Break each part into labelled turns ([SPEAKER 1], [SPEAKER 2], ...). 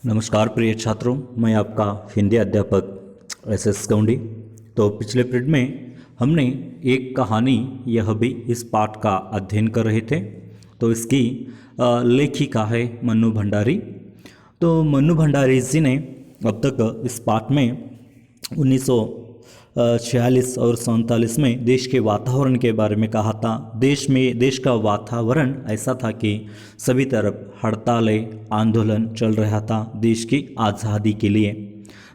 [SPEAKER 1] नमस्कार प्रिय छात्रों, मैं आपका हिंदी अध्यापक एस गौंडी। तो पिछले पीरियड में हमने एक कहानी यह भी इस पाठ का अध्ययन कर रहे थे। तो इसकी लेखिका है मन्नू भंडारी। तो मन्नू भंडारी जी ने अब तक इस पाठ में 1946 और 47 में देश के वातावरण के बारे में कहा था। देश का वातावरण ऐसा था कि सभी तरफ हड़तालें, आंदोलन चल रहा था देश की आज़ादी के लिए।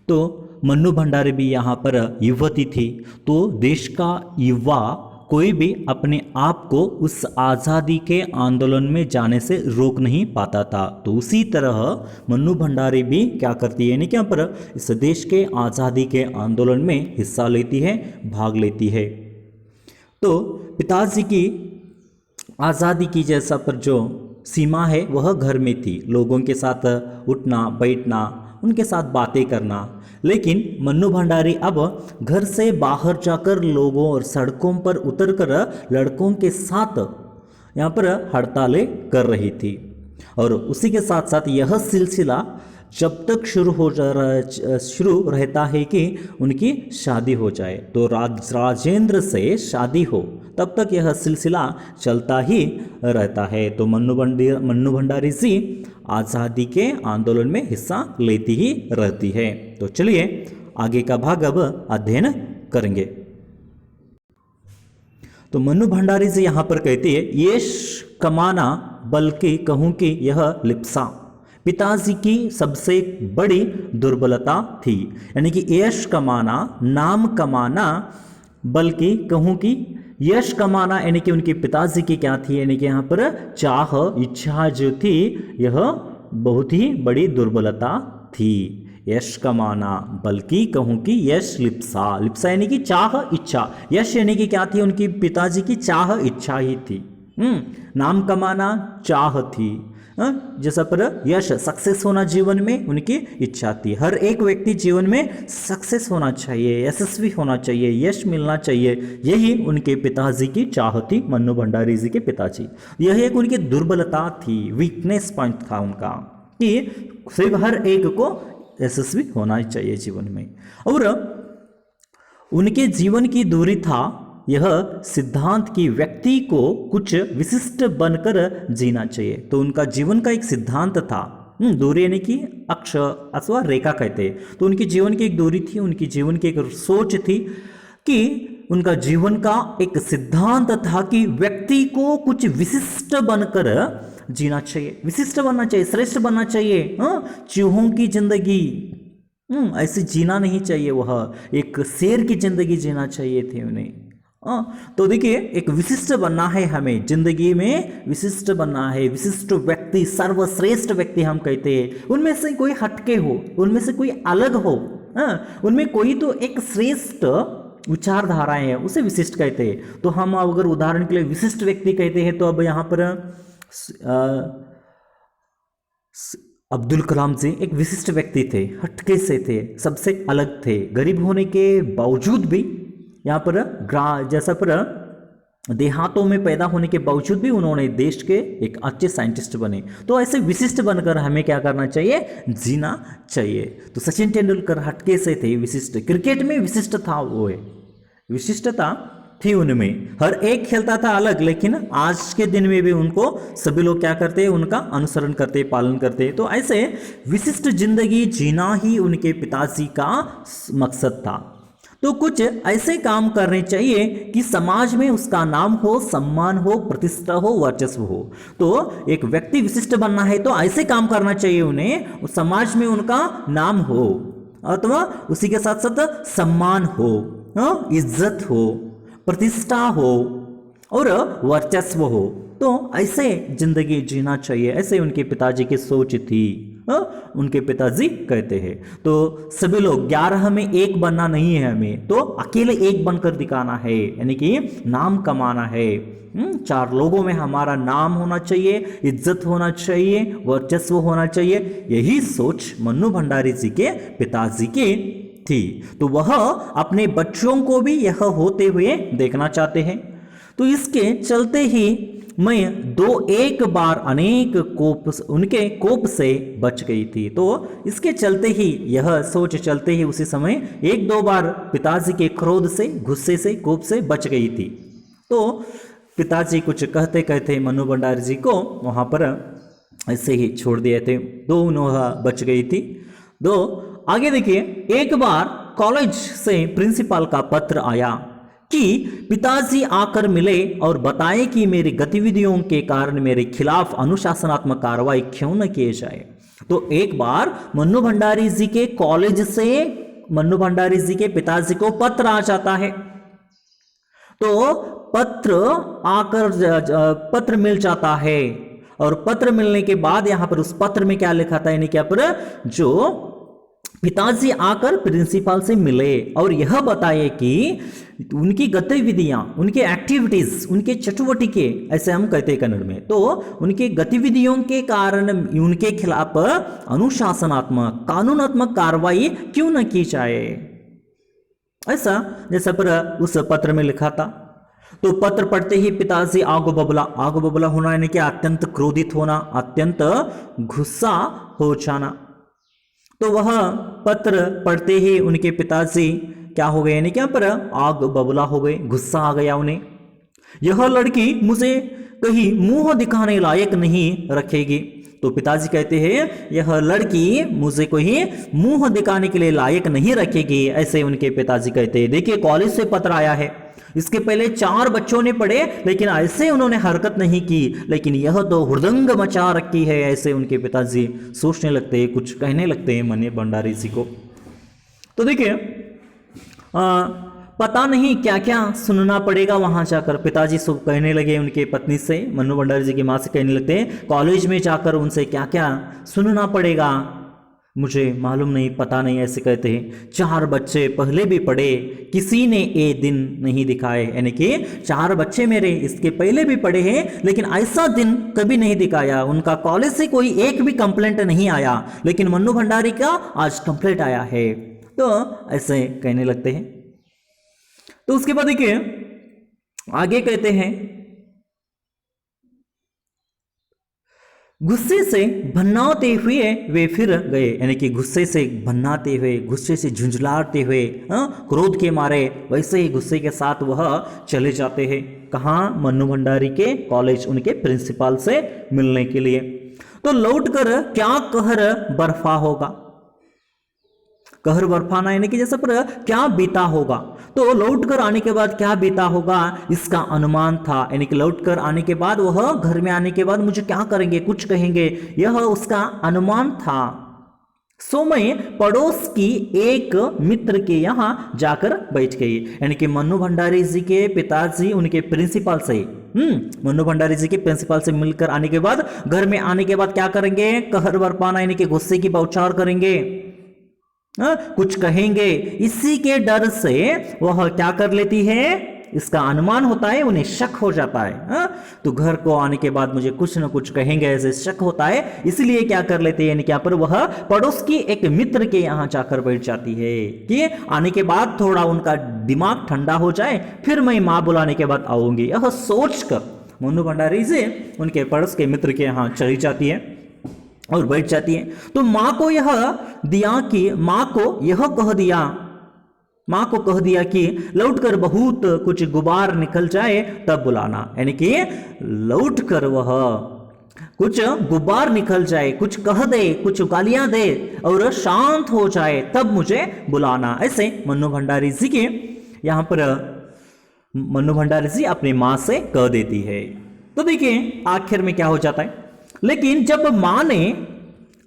[SPEAKER 1] तो मन्नू भंडारी भी यहाँ पर युवती थी। तो देश का युवा कोई भी अपने आप को उस आज़ादी के आंदोलन में जाने से रोक नहीं पाता था। तो उसी तरह मन्नू भंडारी भी क्या करती है, यानी कि यहाँ पर इस देश के आज़ादी के आंदोलन में हिस्सा लेती है, भाग लेती है। तो पिताजी की आज़ादी की जैसा पर जो सीमा है वह घर में थी, लोगों के साथ उठना बैठना, उनके साथ बातें करना। लेकिन मन्नू भंडारी अब घर से बाहर जाकर लोगों और सड़कों पर उतरकर लड़कों के साथ यहाँ पर हड़तालें कर रही थी। और उसी के साथ साथ यह सिलसिला जब तक शुरू रहता है कि उनकी शादी हो जाए, तो राजेंद्र से शादी हो तब तक यह सिलसिला चलता ही रहता है। तो मन्नू भंडारी जी आज़ादी के आंदोलन में हिस्सा लेती ही रहती है। तो चलिए आगे का भाग अब अध्ययन करेंगे। तो मन्नू भंडारी जी यहाँ पर कहती है, यश कमाना बल्कि कहूँ कि यह लिप्सा पिताजी की सबसे बड़ी दुर्बलता थी। यानी कि यश कमाना, नाम कमाना, बल्कि कहूँ कि यश कमाना, यानी कि उनके पिताजी की क्या थी, यानी कि यहाँ पर चाह, इच्छा जो थी यह बहुत ही बड़ी दुर्बलता थी। यश कमाना बल्कि कहूँ कि यश लिप्सा, लिप्सा यानी कि चाह इच्छा, यश यानी कि क्या थी, उनकी पिताजी की चाह इच्छा ही थी। नाम कमाना चाह थी, जैसा पर यश सक्सेस होना जीवन में उनकी इच्छा थी। हर एक व्यक्ति जीवन में सक्सेस होना चाहिए, यशस्वी होना चाहिए, यश मिलना चाहिए, यही उनके पिताजी की चाह थी, मन्नू भंडारी जी के पिताजी। यह एक उनकी दुर्बलता थी, वीकनेस पॉइंट था उनका, कि सिर्फ हर एक को यशस्वी होना चाहिए जीवन में। और उनके जीवन की दूरी था यह सिद्धांत की व्यक्ति को कुछ विशिष्ट बनकर जीना चाहिए। तो उनका जीवन का एक सिद्धांत था, दूरी यानी कि अक्ष अथवा रेखा कहते हैं। तो उनकी जीवन की एक दूरी थी, उनकी जीवन की एक सोच थी कि उनका जीवन का एक सिद्धांत था कि व्यक्ति को कुछ विशिष्ट बनकर जीना चाहिए, विशिष्ट बनना चाहिए, श्रेष्ठ बनना चाहिए। चूहों की जिंदगी ऐसे जीना नहीं चाहिए, वह एक शेर की जिंदगी जीना चाहिए थी उन्हें। तो देखिए, एक विशिष्ट बनना है, हमें जिंदगी में विशिष्ट बनना है, विशिष्ट व्यक्ति, सर्वश्रेष्ठ व्यक्ति हम कहते हैं। उनमें से कोई हटके हो, उनमें से कोई अलग हो, उनमें कोई तो एक श्रेष्ठ विचारधाराएं है, उसे विशिष्ट कहते हैं। तो हम अगर उदाहरण के लिए विशिष्ट व्यक्ति कहते हैं, तो अब यहाँ पर अब्दुल कलाम जी एक विशिष्ट व्यक्ति थे, हटके से थे, सबसे अलग थे। गरीब होने के बावजूद भी, यहाँ पर जैसा पर देहातों में पैदा होने के बावजूद भी उन्होंने देश के एक अच्छे साइंटिस्ट बने। तो ऐसे विशिष्ट बनकर हमें क्या करना चाहिए, जीना चाहिए। तो सचिन तेंदुलकर हटके से थे, विशिष्ट, क्रिकेट में विशिष्ट था, वो है विशिष्टता थी उनमें। हर एक खेलता था अलग, लेकिन आज के दिन में भी उनको सभी लोग क्या करते हैं, उनका अनुसरण करते, पालन करते। तो ऐसे विशिष्ट जिंदगी जीना ही उनके पिताजी का मकसद था। तो कुछ ऐसे काम करने चाहिए कि समाज में उसका नाम हो, सम्मान हो, प्रतिष्ठा हो, वर्चस्व हो। तो एक व्यक्ति विशिष्ट बनना है तो ऐसे काम करना चाहिए उन्हें, समाज में उनका नाम हो, अथवा उसी के साथ साथ सम्मान हो, इज्जत हो, प्रतिष्ठा हो और वर्चस्व हो। तो ऐसे जिंदगी जीना चाहिए, ऐसे उनके पिताजी की सोच थी, उनके पिताजी कहते हैं। तो सभी लोग 11 में एक बनना नहीं है हमें, तो अकेले एक बनकर दिखाना है, यानी कि नाम कमाना है। 4 लोगों में हमारा नाम होना चाहिए, इज्जत होना चाहिए, वर्चस्व होना चाहिए। यही सोच मन्नू भंडारी जी के पिताजी की थी। तो वह अपने बच्चों को भी यह होते हुए देखना चाहते हैं। तो इसके चलते ही मैं दो एक बार अनेक कोप उनके कोप से बच गई थी। तो इसके चलते ही, यह सोच चलते ही उसी समय एक दो बार पिताजी के क्रोध से, गुस्से से, कोप से बच गई थी। तो पिताजी कुछ कहते कहते मन्नू भंडारी जी को वहाँ पर ऐसे ही छोड़ दिए थे। दो उन्होंने बच गई थी। दो आगे देखिए, एक बार कॉलेज से प्रिंसिपल का पत्र आया कि पिताजी आकर मिले और बताए कि मेरी गतिविधियों के कारण मेरे खिलाफ अनुशासनात्मक कार्रवाई क्यों न किए जाए। तो एक बार मन्नू भंडारी जी के कॉलेज से मन्नू भंडारी जी के पिताजी को पत्र आ जाता है। तो पत्र मिल जाता है, और पत्र मिलने के बाद यहां पर उस पत्र में क्या लिखा था, यानी क्या पर जो पिताजी आकर प्रिंसिपल से मिले और यह बताए कि उनकी गतिविधियां, उनके एक्टिविटीज, उनके चटुवटिके, ऐसे हम कहते हैं कन्नड़ में, तो उनके गतिविधियों के कारण उनके खिलाफ अनुशासनात्मक, कानूनात्मक कार्रवाई क्यों न की जाए, ऐसा जैसा पर उस पत्र में लिखा था। तो पत्र पढ़ते ही पिताजी आगो बबला होना, यानी कि अत्यंत क्रोधित होना, अत्यंत गुस्सा हो जाना। तो वह पत्र पढ़ते ही उनके पिताजी क्या हो गए, यानी क्या पर आग बबूला हो गए, गुस्सा आ गया उन्हें। यह लड़की मुझे कहीं मुंह दिखाने लायक नहीं रखेगी। तो पिताजी कहते हैं यह लड़की मुझे कोई मुंह दिखाने के लिए लायक नहीं रखेगी, ऐसे उनके पिताजी कहते हैं। देखिए कॉलेज से पत्र आया है, इसके पहले 4 बच्चों ने पढ़े लेकिन ऐसे उन्होंने हरकत नहीं की, लेकिन यह तो हुड़दंग मचा रखी है, ऐसे उनके पिताजी सोचने लगते हैं, कुछ कहने लगते हैं मन्नू भंडारी जी को। तो देखिए पता नहीं क्या क्या सुनना पड़ेगा वहां जाकर। पिताजी सब कहने लगे उनके पत्नी से, मन्नू भंडारी जी की माँ से कहने लगते हैं कॉलेज में जाकर उनसे क्या क्या सुनना पड़ेगा मुझे मालूम नहीं, पता नहीं, ऐसे कहते हैं। 4 बच्चे पहले भी पढ़े, किसी ने ये दिन नहीं दिखाए, यानी कि 4 बच्चे मेरे इसके पहले भी पढ़े हैं लेकिन ऐसा दिन कभी नहीं दिखाया। उनका कॉलेज से कोई एक भी कंप्लेंट नहीं आया, लेकिन मन्नू भंडारी का आज कंप्लेंट आया है। तो ऐसे कहने लगते हैं। तो उसके बाद देखिए आगे कहते हैं, गुस्से से भन्नाते हुए वे फिर गए, यानी कि गुस्से से भन्नाते हुए, गुस्से से झुंझलाते हुए, क्रोध के मारे वैसे ही गुस्से के साथ वह चले जाते हैं। कहाँ? मन्नू भंडारी के कॉलेज, उनके प्रिंसिपल से मिलने के लिए। तो लौटकर क्या कहर बर्फा होगा, कहर बर्फाना यानी कि जैसे पर क्या बीता होगा। तो लौट कर आने के बाद क्या बीता होगा इसका अनुमान था, यानी कि लौट कर आने के बाद वह घर में आने के बाद मुझे क्या करेंगे, कुछ कहेंगे, यह उसका अनुमान था। सो मैं पड़ोस की एक मित्र के यहाँ जाकर बैठ गई, यानी कि मन्नू भंडारी जी के पिताजी उनके प्रिंसिपल से मन्नू भंडारी जी के प्रिंसिपल से मिलकर आने के बाद घर में आने के बाद क्या करेंगे, कहर बरपाना यानी कि गुस्से की बौछार करेंगे, कुछ कहेंगे। इसी के डर से वह क्या कर लेती है, इसका अनुमान होता है, उन्हें शक हो जाता है। तो घर को आने के बाद मुझे कुछ न कुछ कहेंगे ऐसे शक होता है, इसलिए क्या कर लेते हैं, यानी क्या पर वह पड़ोस की एक मित्र के यहाँ जाकर बैठ जाती है कि आने के बाद थोड़ा उनका दिमाग ठंडा हो जाए, फिर मैं माँ बुलाने के बाद आऊंगी। यह सोचकर मन्नू भंडारी जी उनके पड़ोस के मित्र के यहाँ चली जाती है और बैठ जाती है। तो माँ को यह कह दिया कि लौटकर बहुत कुछ गुबार निकल जाए तब बुलाना, यानी कि लौटकर वह कुछ गुबार निकल जाए, कुछ कह दे, कुछ गालियां दे और शांत हो जाए तब मुझे बुलाना, ऐसे मन्नू भंडारी जी के यहां पर मन्नू भंडारी जी अपनी माँ से कह देती है। तो देखिए आखिर में क्या हो जाता है, लेकिन जब माँ ने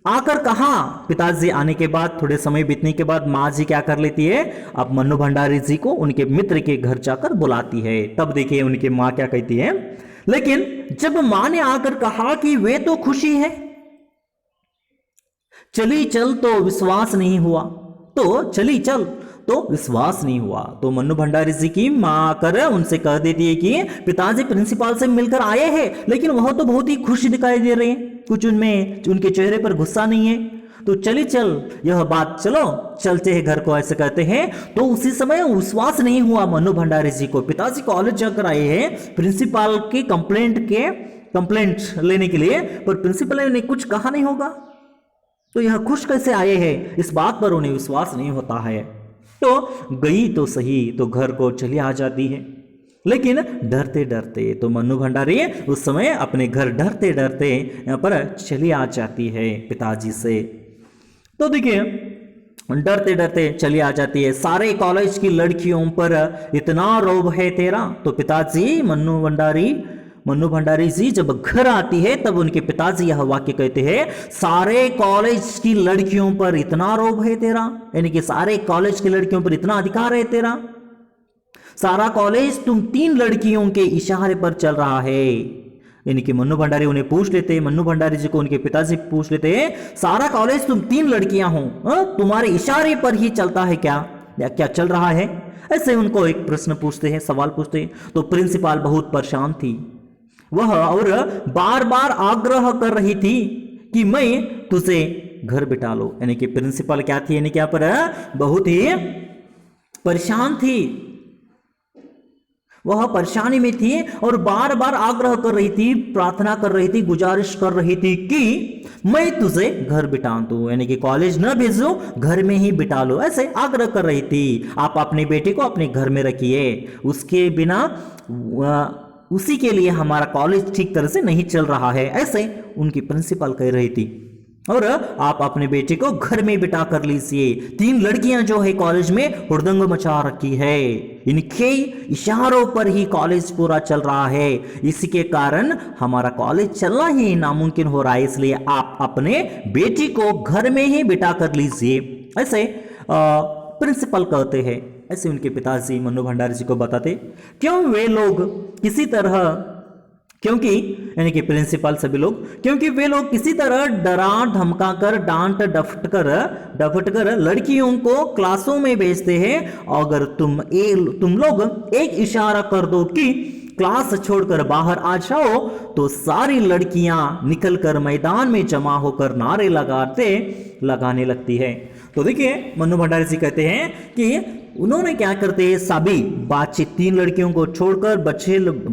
[SPEAKER 1] आकर कहा, पिताजी आने के बाद थोड़े समय बीतने के बाद माँ जी क्या कर लेती है, अब मन्नू भंडारी जी को उनके मित्र के घर जाकर बुलाती है। तब देखिए उनकी माँ क्या कहती है, लेकिन जब माँ ने आकर कहा कि वे तो खुशी है, चली चल तो विश्वास नहीं हुआ, तो चली चल तो विश्वास नहीं हुआ। तो मन्नू भंडारी जी की माँ आकर उनसे कह देती है कि पिताजी प्रिंसिपल से मिलकर आए हैं, लेकिन वह तो बहुत ही खुश दिखाई दे रहे हैं, कुछ उनमें उनके चेहरे पर गुस्सा नहीं है। तो चली चल, यह बात चलो चलते हैं घर को, ऐसे कहते हैं। तो उसी समय विश्वास नहीं हुआ मन्नू भंडारी जी को। पिताजी कॉलेज जाकर आए हैं प्रिंसिपल की कंप्लेंट लेने के लिए, पर प्रिंसिपल ने कुछ कहा नहीं होगा, तो यह खुश कैसे आए हैं, इस बात पर उन्हें विश्वास नहीं होता है। तो गई तो सही, तो घर को चली आ जाती है, लेकिन डरते डरते। तो मन्नू भंडारी उस समय अपने घर डरते डरते यहाँ पर चली आ जाती है पिताजी से। तो देखिए डरते डरते चली आ जाती है। सारे कॉलेज की लड़कियों पर इतना रोब है तेरा। तो पिताजी मन्नू भंडारी जी जब घर आती है तब उनके पिताजी यह वाक्य कहते हैं, सारे कॉलेज की लड़कियों पर इतना रोब है तेरा, यानी कि सारे कॉलेज की लड़कियों पर इतना अधिकार है तेरा, सारा कॉलेज तुम 3 लड़कियों के इशारे पर चल रहा है। यानी कि मन्नू भंडारी उन्हें पूछ लेते हैं, मन्नू भंडारी जी को उनके पिताजी पूछ लेते हैं, सारा कॉलेज तुम 3 लड़कियां हो, तुम्हारे इशारे पर ही चलता है क्या, या क्या चल रहा है? ऐसे उनको एक प्रश्न पूछते हैं, सवाल पूछते हैं। तो प्रिंसिपल बहुत परेशान थी वह, और बार बार आग्रह कर रही थी कि मैं तुझे घर बिठा लो। यानी कि प्रिंसिपल क्या थी, यानी क्या पर बहुत ही परेशान थी, वह परेशानी में थी और बार बार आग्रह कर रही थी, प्रार्थना कर रही थी, गुजारिश कर रही थी कि मैं तुझे घर बिठा दूं, यानी कि कॉलेज न भेजो, घर में ही बिठा लो, ऐसे आग्रह कर रही थी। आप अपने बेटे को अपने घर में रखिए, उसके बिना उसी के लिए हमारा कॉलेज ठीक तरह से नहीं चल रहा है, ऐसे उनकी प्रिंसिपल कह रही थी। और आप अपने बेटे को घर में बिठा कर लीजिए, 3 लड़कियां जो है कॉलेज में हुड़दंग मचा रखी है, इनके इशारों पर ही कॉलेज पूरा चल रहा है, इसी के कारण हमारा कॉलेज चलना ही नामुमकिन हो रहा है, इसलिए आप अपने बेटी को घर में ही बिठा कर लीजिए, ऐसे प्रिंसिपल कहते हैं। ऐसे उनके पिताजी मन्नू भंडारी जी को बताते, क्यों वे लोग किसी तरह, क्योंकि यानी कि प्रिंसिपल सभी लोग, क्योंकि वे लोग किसी तरह डरा धमका कर डांट डपट कर लड़कियों को क्लासों में भेजते हैं। अगर तुम लोग एक इशारा कर दो कि क्लास छोड़कर बाहर आ जाओ, तो सारी लड़कियां निकलकर मैदान में जमा होकर नारे लगाने लगती है। तो देखिए मन्नू भंडारी जी कहते हैं कि उन्होंने क्या करते हैं, सभी बातचीत 3 लड़कियों को छोड़कर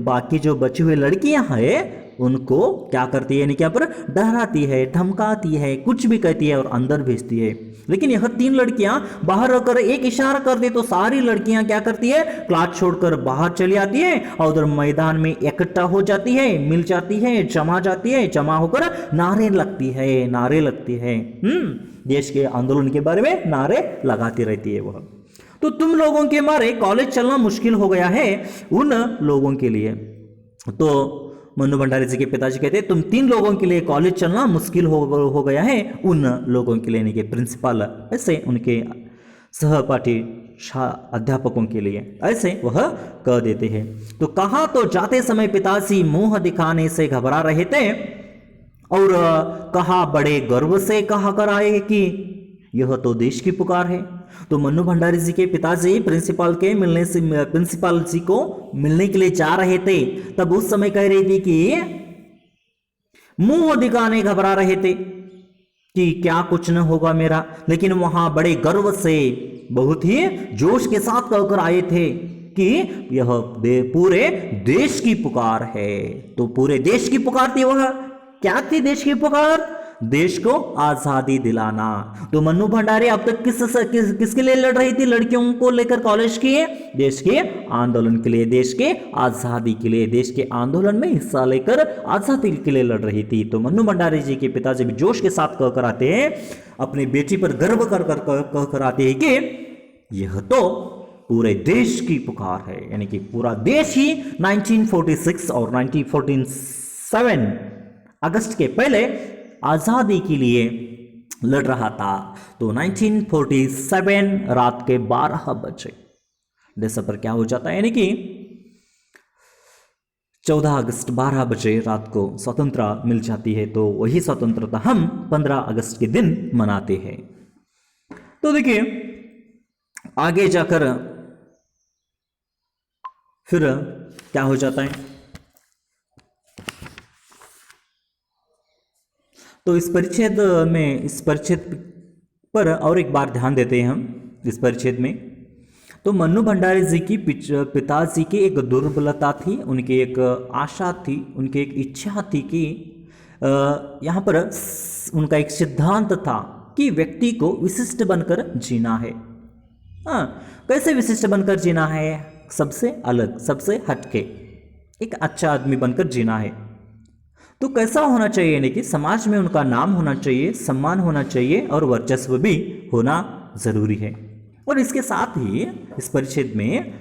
[SPEAKER 1] बाकी जो बची हुई लड़कियां हैं उनको क्या करती है, यानी क्या पर डराती है, धमकाती है, कुछ भी कहती है और अंदर भेजती है। लेकिन यह 3 लड़कियां बाहर रहकर एक इशारा कर दे तो सारी लड़कियां क्या करती है, क्लास छोड़कर बाहर चली आती है और उधर मैदान में इकट्ठा हो जाती है, मिल जाती है, जमा होकर नारे लगती है। देश के आंदोलन के बारे में नारे लगाती रहती है वह। तो तुम लोगों के मारे कॉलेज चलना मुश्किल हो गया है उन लोगों के लिए। तो मन्नू भंडारी जी के पिताजी कहते हैं, तुम 3 लोगों के लिए कॉलेज चलना मुश्किल हो गया है उन लोगों के लिए, यानी कि प्रिंसिपल ऐसे उनके सहपाठी अध्यापकों के लिए ऐसे वह कह देते हैं। तो कहा तो जाते समय पिताजी मुंह दिखाने से घबरा रहे थे और कहा बड़े गर्व से कहा कर आए कि यह तो देश की पुकार है। तो मन्नू भंडारी जी के पिताजी प्रिंसिपल जी को मिलने के लिए जा रहे थे, तब उस समय कह रही थी कि मुंह दिखाने घबरा रहे थे कि क्या कुछ न होगा मेरा, लेकिन वहां बड़े गर्व से बहुत ही जोश के साथ कहकर आए थे कि यह पूरे देश की पुकार है। तो पूरे देश की पुकार थी, वह क्या थी देश की पुकार, देश को आजादी दिलाना। तो मन्नू भंडारी अब तक किसके लिए लड़ रही थी, लड़कियों को लेकर कॉलेज के देश के आंदोलन के लिए, देश के आजादी के लिए, देश के आंदोलन में हिस्सा लेकर आजादी के लिए लड़ रही थी। तो मन्नू भंडारी जी के पिताजी भी जोश के साथ कहकर आते हैं, अपनी बेटी पर गर्व कहकर आते हैं कि यह तो पूरे देश की पुकार है, यानी कि पूरा देश ही 1946 और 1947 अगस्त के पहले आजादी के लिए लड़ रहा था। तो 1947 रात के 12 बजे देश पर क्या हो जाता है, यानी कि 14 अगस्त 12 बजे रात को स्वतंत्रता मिल जाती है। तो वही स्वतंत्रता हम 15 अगस्त के दिन मनाते हैं। तो देखिए आगे जाकर फिर क्या हो जाता है, तो इस परिच्छेद पर और एक बार ध्यान देते हैं हम इस परिच्छेद में। तो मन्नू भंडारी जी की पिताजी की एक दुर्बलता थी, उनकी एक आशा थी, उनकी एक इच्छा थी कि यहाँ पर उनका एक सिद्धांत था कि व्यक्ति को विशिष्ट बनकर जीना है। हाँ, कैसे विशिष्ट बनकर जीना है? सबसे अलग, सबसे हटके, एक अच्छा आदमी बनकर जीना है। तो कैसा होना चाहिए? यानी कि समाज में उनका नाम होना चाहिए, सम्मान होना चाहिए और वर्चस्व भी होना जरूरी है। और इसके साथ ही इस परिच्छेद में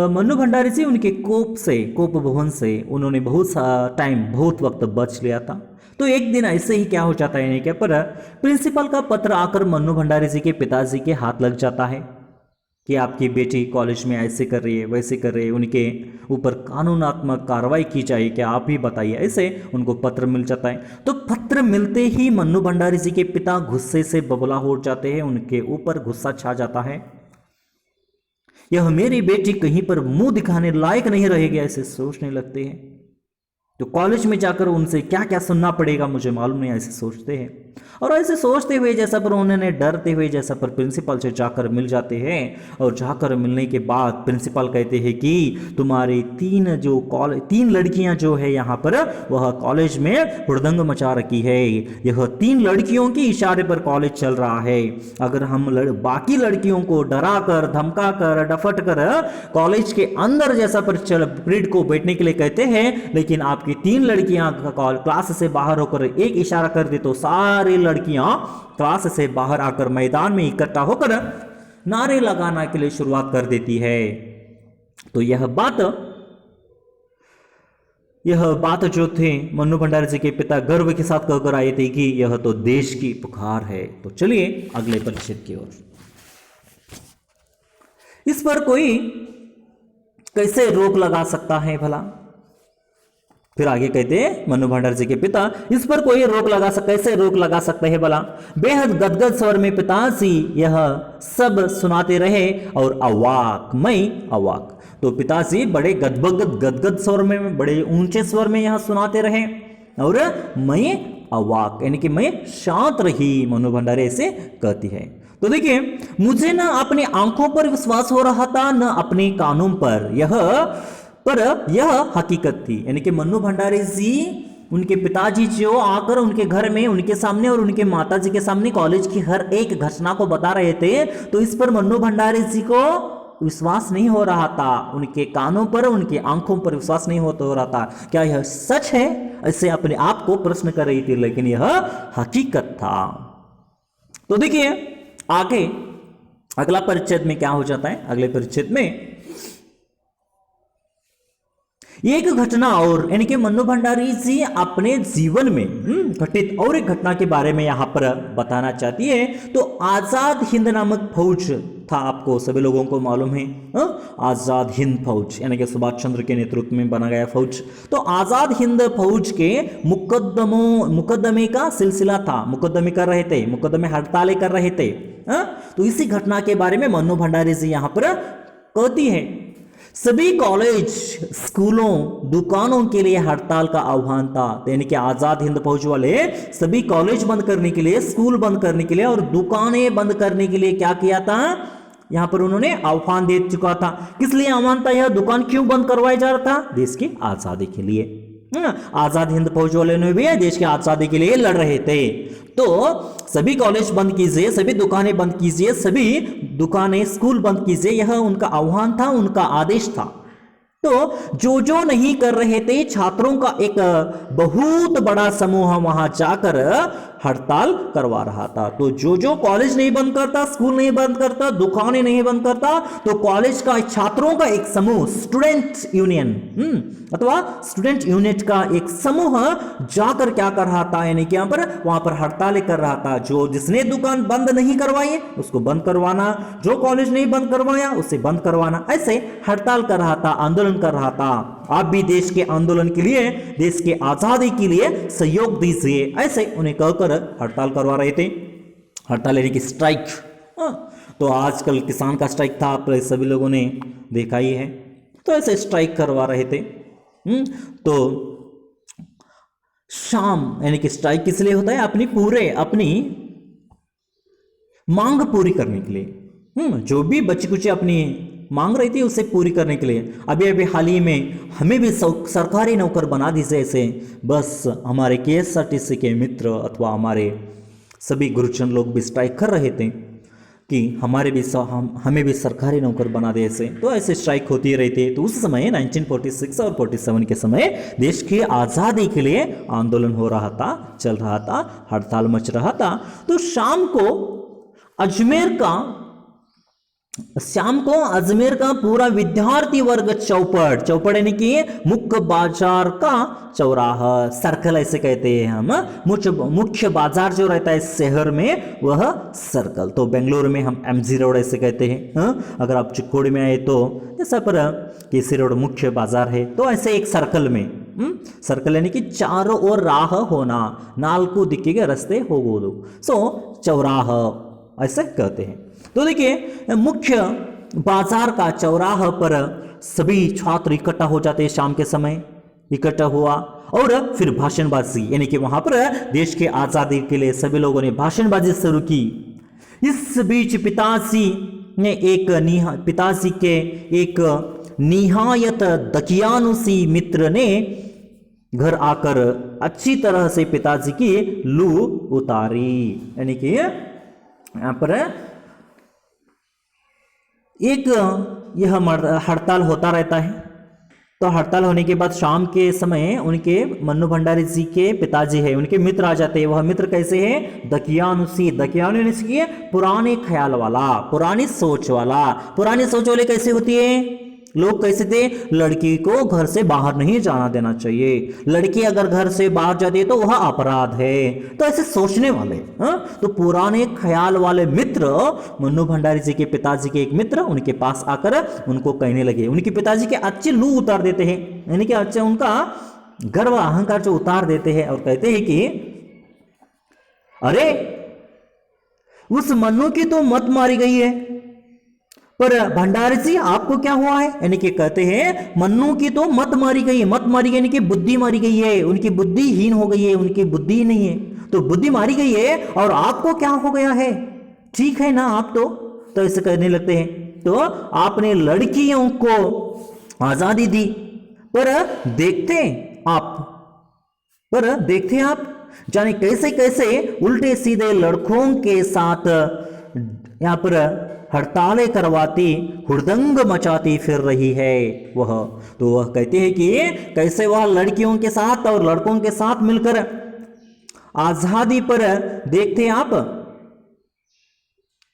[SPEAKER 1] मन्नू भंडारी जी उनके कोप भवन से उन्होंने बहुत वक्त बच लिया था। तो एक दिन ऐसे ही क्या हो जाता है, क्या पर प्रिंसिपल का पत्र आकर मन्नू भंडारी जी के पिताजी के हाथ लग जाता है कि आपकी बेटी कॉलेज में ऐसे कर रही है, वैसे कर रही है, उनके ऊपर कानूनात्मक कार्रवाई की जाए, क्या आप ही बताइए। ऐसे उनको पत्र मिल जाता है। तो पत्र मिलते ही मन्नू भंडारी जी के पिता गुस्से से बबला हो जाते हैं, उनके ऊपर गुस्सा छा जाता है। यह मेरी बेटी कहीं पर मुंह दिखाने लायक नहीं रहेगी, ऐसे सोचने लगते हैं। तो कॉलेज में जाकर उनसे क्या क्या सुनना पड़ेगा मुझे मालूम नहीं, ऐसे सोचते हैं। और ऐसे सोचते हुए जैसा पर उन्होंने डरते हुए जैसा पर प्रिंसिपल से जाकर मिल जाते हैं। और जाकर मिलने के बाद प्रिंसिपल कहते हैं कि तुम्हारी तीन लड़कियां जो है यहाँ पर वह कॉलेज में हुड़दंग मचा रखी है। यह 3 लड़कियों की इशारे पर कॉलेज चल रहा है। अगर हम बाकी लड़कियों को डरा कर, धमका कर, डफट कर कॉलेज के अंदर जैसा पर पीरियड को बैठने के लिए कहते हैं, लेकिन आपकी 3 लड़कियां क्लास से बाहर होकर एक इशारा कर दे तो सारी लड़कियां क्लास से बाहर आकर मैदान में इकट्ठा होकर नारे लगाने के लिए शुरुआत कर देती है। तो यह बात जो थे मन्नू भंडारी जी के पिता गर्व के साथ कहकर आए थे कि यह तो देश की पुकार है। तो चलिए अगले परिच्छेद की ओर। इस पर कोई कैसे रोक लगा सकता है भला? फिर आगे कहते हैं मन्नू भंडारी जी के पिता, इस पर कोई कैसे रोक लगा सकते हैं भला? बेहद गदगद स्वर में पिताजी यह सब सुनाते रहे और अवाक। तो पिताजी बड़े गदगद स्वर में, बड़े ऊंचे स्वर में यह सुनाते रहे और मैं अवाक, यानी कि मैं शांत रही, मन्नू भंडारी से कहती है। तो देखिए, मुझे न अपनी आंखों पर विश्वास हो रहा था, न अपने कानों पर। यह हकीकत थी। यानी कि मन्नू भंडारी जी, उनके पिताजी जो आकर उनके घर में, उनके सामने और उनके माताजी के सामने कॉलेज की हर एक घटना को बता रहे थे, तो इस पर मन्नू भंडारी जी को विश्वास नहीं हो रहा था। उनके कानों पर, उनकी आंखों पर विश्वास नहीं हो रहा था। क्या यह सच है? ऐसे अपने आप को प्रश्न कर रही थी, लेकिन यह हकीकत था। तो देखिए आगे अगला परिच्छेद में क्या हो जाता है। अगले परिच्छेद में एक घटना और, यानी कि मन्नू भंडारी जी अपने जीवन में घटित और एक घटना के बारे में यहां पर बताना चाहती है। तो आजाद हिंद नामक फौज था, आपको सभी लोगों को मालूम है। आजाद हिंद फौज यानी कि सुभाष चंद्र के नेतृत्व में बना गया फौज। तो आजाद हिंद फौज के मुकदमे का सिलसिला था, मुकदमे हड़तालें कर रहे थे। तो इसी घटना के बारे में मन्नू भंडारी जी यहां पर कहती है, सभी कॉलेज, स्कूलों, दुकानों के लिए हड़ताल का आह्वान था। यानी कि आजाद हिंद फौज वाले सभी कॉलेज बंद करने के लिए, स्कूल बंद करने के लिए और दुकानें बंद करने के लिए क्या किया था, यहां पर उन्होंने आह्वान दे चुका था। किस लिए आह्वान था? यह दुकान क्यों बंद करवाया जा रहा था? देश की आजादी के लिए। आजाद हिंद फौज वाले ने भी देश की आजादी के लिए लड़ रहे थे। तो सभी कॉलेज बंद कीजिए, सभी दुकानें बंद कीजिए, सभी दुकानें, स्कूल बंद कीजिए, यह उनका आह्वान था, उनका आदेश था। तो जो नहीं कर रहे थे, छात्रों का एक बहुत बड़ा समूह वहां जाकर हड़ताल करवा रहा था। तो जो कॉलेज नहीं बंद करता, स्कूल नहीं बंद करता, दुकानें नहीं बंद करता, तो कॉलेज का छात्रों का एक समूह, स्टूडेंट यूनियन अथवा स्टूडेंट यूनिट का एक समूह जाकर क्या कर रहा था, यानी कि यहां पर वहां पर हड़तालें कर रहा था। जिसने दुकान बंद नहीं करवाई उसको बंद करवाना, जो कॉलेज नहीं बंद करवाया उसे बंद करवाना, ऐसे हड़ताल कर रहा था, आंदोलन कर रहा था। आप भी देश के आंदोलन के लिए, देश के आजादी के लिए सहयोग दीजिए, ऐसे उन्हें कहकर हड़ताल करवा रहे थे। हड़ताल यानी कि स्ट्राइक। तो आजकल किसान का स्ट्राइक था, आप सभी लोगों ने देखा ही है। तो ऐसे स्ट्राइक करवा रहे थे। तो शाम यानी कि स्ट्राइक किस लिए होता है? अपनी मांग पूरी करने के लिए। जो भी बच्ची कुछ अपनी मांग रही थी उसे पूरी करने के लिए। अभी अभी हाल ही में हमें भी सरकारी नौकर बना दीजिए ऐसे, बस हमारे KSRTC के मित्र अथवा हमारे सभी गुरुजन लोग भी स्ट्राइक कर रहे थे कि हमें भी सरकारी नौकर बना दे ऐसे। तो ऐसे स्ट्राइक होती रही थी। तो उस समय 1946 और 47 के समय देश की आज़ादी के लिए आंदोलन हो रहा था, चल रहा था, हड़ताल मच रहा था। तो शाम को अजमेर का पूरा विद्यार्थी वर्ग चौपड़ यानी कि मुख्य बाजार का चौराहा, सर्कल ऐसे कहते हैं हम। मुख्य बाजार जो रहता है शहर में वह सर्कल, तो बेंगलुरु में हम MG रोड ऐसे कहते हैं। अगर आप चिक्कोड़ी में आए तो जैसा पर KC रोड मुख्य बाजार है, तो ऐसे एक सर्कल में सर्कल यानी कि चारों ओर राह होना, नाल्कू दिक्किगे रस्ते होगोदु, सो चौराहा ऐसे कहते हैं। तो देखिए मुख्य बाजार का चौराहा पर सभी छात्र इकट्ठा हो जाते हैं, शाम के समय इकट्ठा हुआ और फिर भाषणबाजी, यानी कि वहां पर देश के आजादी के लिए सभी लोगों ने भाषणबाजी शुरू की। इस बीच पिताजी के एक निहायत दकियानुसी मित्र ने घर आकर अच्छी तरह से पिताजी की लू उतारी, यानी कि यहां पर एक यह हड़ताल होता रहता है। तो हड़ताल होने के बाद शाम के समय उनके मन्नू भंडारी जी के पिताजी है, उनके मित्र आ जाते हैं। वह मित्र कैसे है? दकियानुसी पुराने ख्याल वाला, पुरानी सोच वाले कैसे होती है? लोग कैसे थे? लड़की को घर से बाहर नहीं जाना देना चाहिए, लड़की अगर घर से बाहर जाती है तो वह अपराध है, तो ऐसे सोचने वाले। तो पुराने ख्याल वाले मित्र मन्नू भंडारी जी के पिताजी के एक मित्र उनके पास आकर उनको कहने लगे, उनके पिताजी के अच्छे लू उतार देते हैं, यानी कि अच्छा उनका गर्व अहंकार जो उतार देते हैं और कहते हैं कि अरे उस मन्नू की तो मत मारी गई है, पर भंडारी जी आपको क्या हुआ है? यानी कि कहते हैं मन्नू की तो मत मारी गई यानी कि बुद्धि मारी गई है, उनकी बुद्धि हीन हो गई है, उनकी बुद्धि ही नहीं है, तो बुद्धि मारी गई है और आपको क्या हो गया है? ठीक है ना आप तो ऐसे कहने लगते हैं। तो आपने लड़कियों को आजादी दी, पर देखते आप जाने कैसे कैसे उल्टे सीधे लड़कों के साथ यहां पर हड़तालें करवाती, हुड़दंग मचाती फिर रही है वह। तो वह कहते हैं कि कैसे वह लड़कियों के साथ और लड़कों के साथ मिलकर आजादी पर देखते आप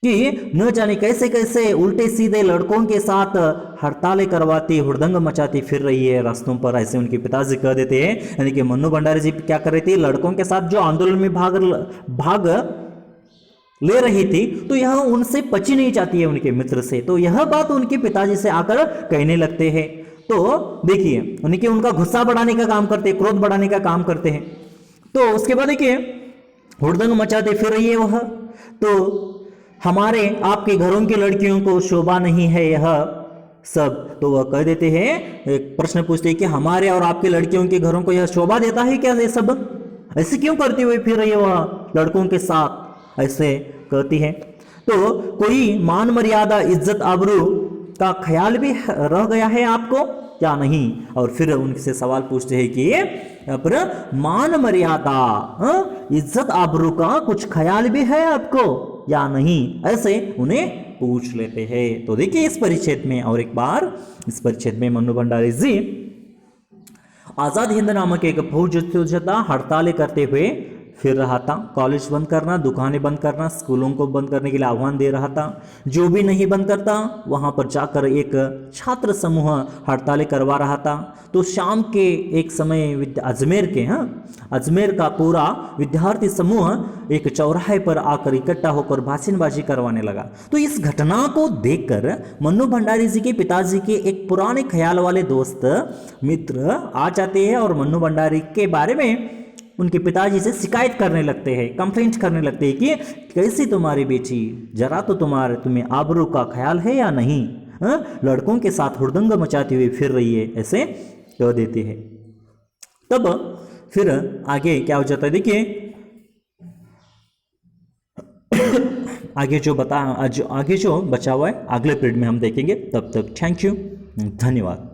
[SPEAKER 1] कि न जाने कैसे कैसे उल्टे सीधे लड़कों के साथ हड़तालें करवाती, हुड़दंग मचाती फिर रही है रास्तों पर, ऐसे उनके पिताजी कह देते हैं। यानी कि मन्नू भंडारी जी क्या कर रही थी? लड़कों के साथ जो आंदोलन में भाग ले रही थी, तो यह उनसे पची नहीं जाती है उनके मित्र से, तो यह बात उनके पिताजी से आकर कहने लगते हैं। तो देखिए उनका गुस्सा बढ़ाने का काम करते हैं, क्रोध बढ़ाने का काम करते हैं। तो उसके बाद देखिए हुड़दंग मचाते फिर रही है वह, तो हमारे आपके घरों की लड़कियों को शोभा नहीं है यह सब। तो वह कह देते हैं, एक प्रश्न पूछते हैं कि हमारे और आपके लड़कियों के घरों को यह शोभा देता है क्या? ये सब ऐसे क्यों करती हुई फिर रही है वह लड़कों के साथ? ऐसे कहती है। तो कोई मान मर्यादा, इज्जत आबरू का ख्याल भी रह गया है आपको या नहीं? और फिर उनसे सवाल पूछते हैं कि पर मान मर्यादा, इज्जत आबरू का कुछ ख्याल भी है आपको या नहीं? ऐसे उन्हें पूछ लेते हैं। तो देखिए इस परिच्छेद में और एक बार इस परिच्छेद में मन्नू भंडारी जी आजाद हिंद नामक एक फौजदार हड़तालें करते हुए फिर रहा था। कॉलेज बंद करना, दुकानें बंद करना, स्कूलों को बंद करने के लिए आह्वान दे रहा था। जो भी नहीं बंद करता वहां पर जाकर एक छात्र समूह हड़तालें करवा रहा था। तो शाम के एक समय अजमेर का पूरा विद्यार्थी समूह एक चौराहे पर आकर इकट्ठा होकर भाषणबाजी करवाने लगा। तो इस घटना को देखकर मन्नू भंडारी जी के पिताजी के एक पुराने ख्याल वाले दोस्त मित्र आ जाते हैं और मन्नू भंडारी के बारे में उनके पिताजी से शिकायत करने लगते हैं, कंप्लेंट करने लगते हैं कि कैसी तुम्हारी बेटी, जरा तो तुम्हें आबरू का ख्याल है या नहीं? लड़कों के साथ हुड़दंग मचाती हुई फिर रही है, ऐसे कह देते हैं। तब फिर आगे क्या हो जाता है, देखिए आगे जो बचा हुआ है अगले पीरियड में हम देखेंगे। तब तक थैंक यू, धन्यवाद।